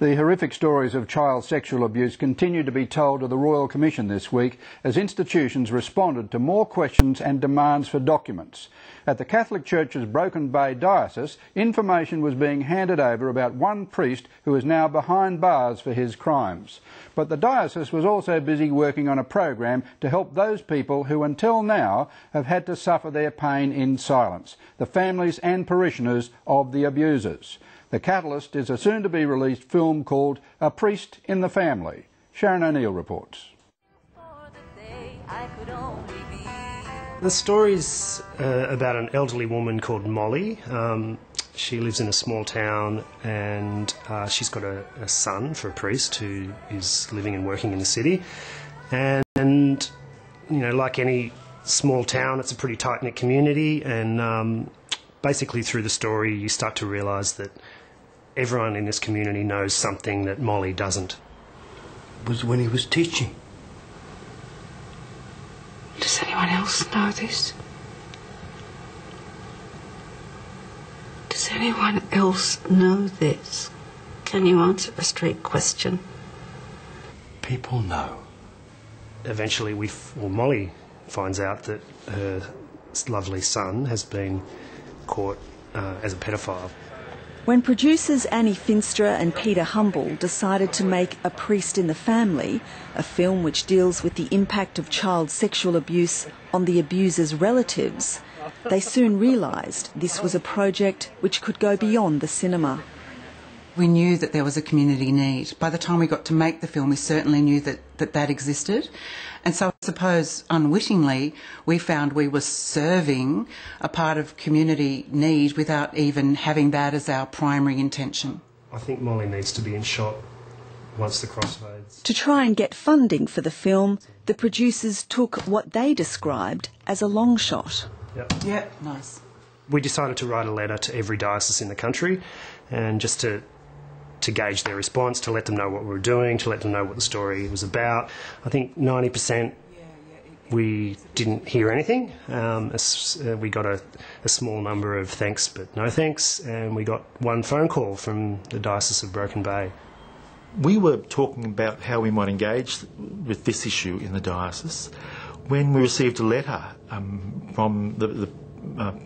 The horrific stories of child sexual abuse continue to be told to the Royal Commission this week as institutions responded to more questions and demands for documents. At the Catholic Church's Broken Bay Diocese, information was being handed over about one priest who is now behind bars for his crimes. But the diocese was also busy working on a program to help those people who until now have had to suffer their pain in silence, the families and parishioners of the abusers. The catalyst is a soon-to-be-released film called A Priest in the Family. Sharon O'Neill reports. The story's about an elderly woman called Molly. She lives in a small town and she's got a son for a priest who is living and working in the city. And you know, like any small town, it's a pretty tight-knit community, and basically through the story you start to realise that everyone in this community knows something that Molly doesn't. It was when he was teaching. Does anyone else know this? Does anyone else know this? Can you answer a straight question? People know. Eventually Molly finds out that her lovely son has been caught as a pedophile. When producers Annie FINSTERER and Peter Humble decided to make A Priest in the Family, a film which deals with the impact of child sexual abuse on the abuser's relatives, they soon realised this was a project which could go beyond the cinema. We knew that there was a community need. By the time we got to make the film, we certainly knew that existed. And so I suppose unwittingly we found we were serving a part of community need without even having that as our primary intention. I think Molly needs to be in shot once the crossroads. To try and get funding for the film, the producers took what they described as a long shot. Yep. Yeah, nice. We decided to write a letter to every diocese in the country, and just to gauge their response, to let them know what we were doing, to let them know what the story was about. I think 90% we didn't hear anything. We got a small number of thanks but no thanks, and we got one phone call from the Diocese of Broken Bay. We were talking about how we might engage with this issue in the diocese when we received a letter from the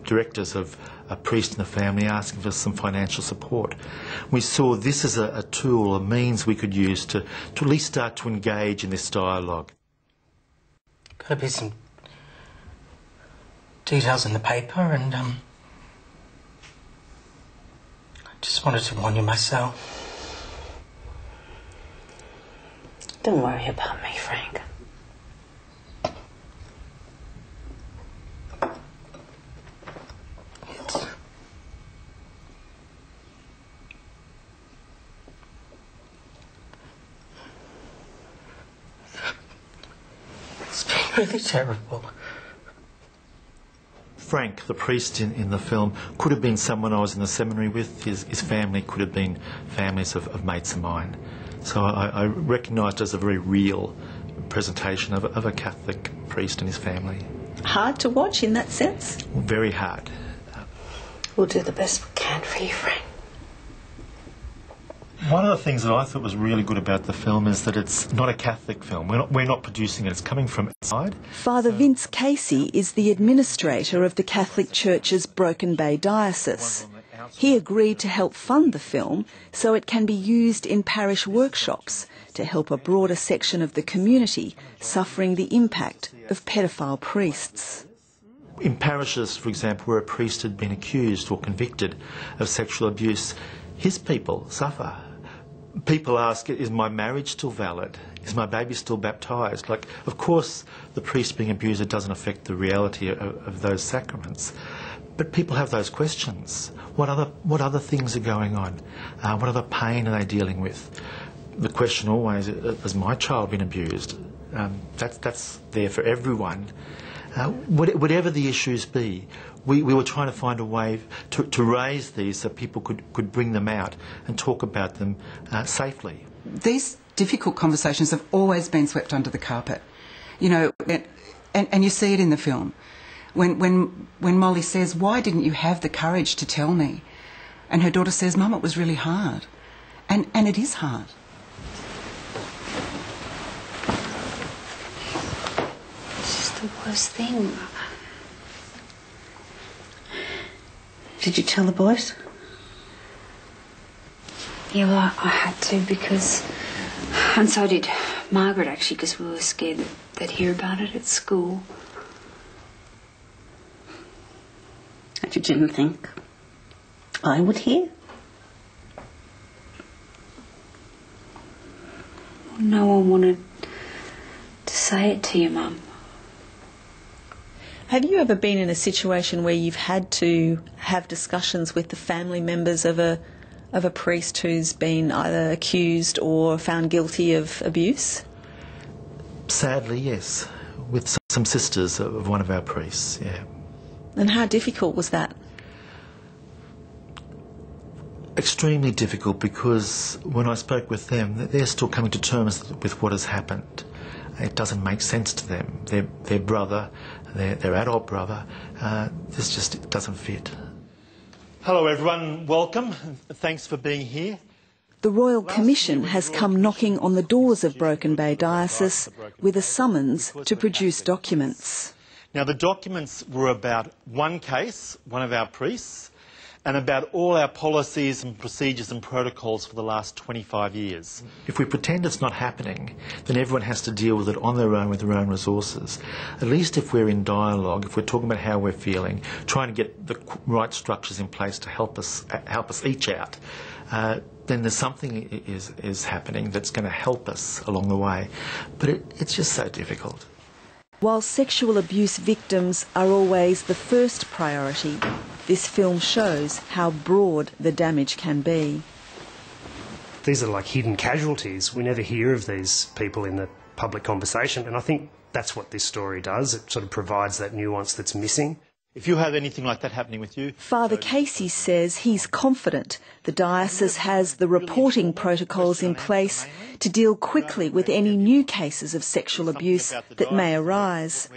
directors of A Priest in the Family asking for some financial support. We saw this as a tool, a means we could use to at least start to engage in this dialogue. Got to be some details in the paper, and I just wanted to warn you myself. Don't worry about me, Frank. It's been really terrible. Frank, the priest in the film, could have been someone I was in the seminary with. His family could have been families of mates of mine. So I recognised it as a very real presentation of a Catholic priest and his family. Hard to watch in that sense? Very hard. We'll do the best we can for you, Frank. One of the things that I thought was really good about the film is that it's not a Catholic film. We're not producing it. It's coming from outside. Father Vince Casey is the administrator of the Catholic Church's Broken Bay Diocese. He agreed to help fund the film so it can be used in parish workshops to help a broader section of the community suffering the impact of pedophile priests. In parishes, for example, where a priest had been accused or convicted of sexual abuse, his people suffer. People ask, is my marriage still valid? Is my baby still baptised? Like, of course, the priest being abused, it doesn't affect the reality of those sacraments. But people have those questions. What other things are going on? What other pain are they dealing with? The question always, has my child been abused? That's there for everyone. Whatever the issues be, we were trying to find a way to raise these so people could bring them out and talk about them safely. These difficult conversations have always been swept under the carpet, you know, and you see it in the film. When Molly says, "Why didn't you have the courage to tell me?" and her daughter says, "Mum, it was really hard." And it is hard. It's just the worst thing. Did you tell the boys? Yeah, well, I had to because... And so did Margaret, actually, because we were scared that they'd hear about it at school. And you didn't think I would hear? No one wanted to say it to you, Mum. Have you ever been in a situation where you've had to have discussions with the family members of a priest who's been either accused or found guilty of abuse? Sadly, yes. With some sisters of one of our priests, yeah. And how difficult was that? Extremely difficult, because when I spoke with them, they're still coming to terms with what has happened. It doesn't make sense to them. Their brother, their adult brother, this just doesn't fit. Hello everyone, welcome. Thanks for being here. The Royal Commission has come knocking on the doors of Broken Bay Diocese with a summons to produce documents. Now the documents were about one case, one of our priests, and about all our policies and procedures and protocols for the last 25 years. If we pretend it's not happening, then everyone has to deal with it on their own with their own resources. At least if we're in dialogue, if we're talking about how we're feeling, trying to get the right structures in place to help us each out, then there's something is happening that's going to help us along the way. But it's just so difficult. While sexual abuse victims are always the first priority, this film shows how broad the damage can be. These are like hidden casualties. We never hear of these people in the public conversation, and I think that's what this story does. It sort of provides that nuance that's missing. If you have anything like that happening with you... Father Casey says he's confident the diocese has the reporting protocols in place to deal quickly with any new cases of sexual abuse that may arise.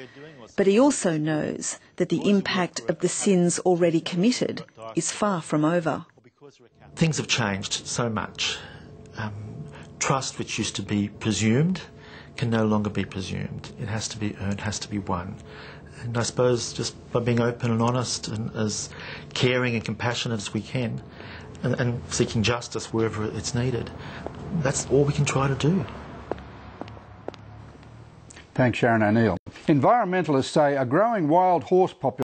But he also knows that the impact of the sins already committed is far from over. Things have changed so much. Trust, which used to be presumed, can no longer be presumed. It has to be earned, has to be won. And I suppose just by being open and honest and as caring and compassionate as we can, and seeking justice wherever it's needed, that's all we can try to do. Thanks, Sharon O'Neill. Environmentalists say a growing wild horse population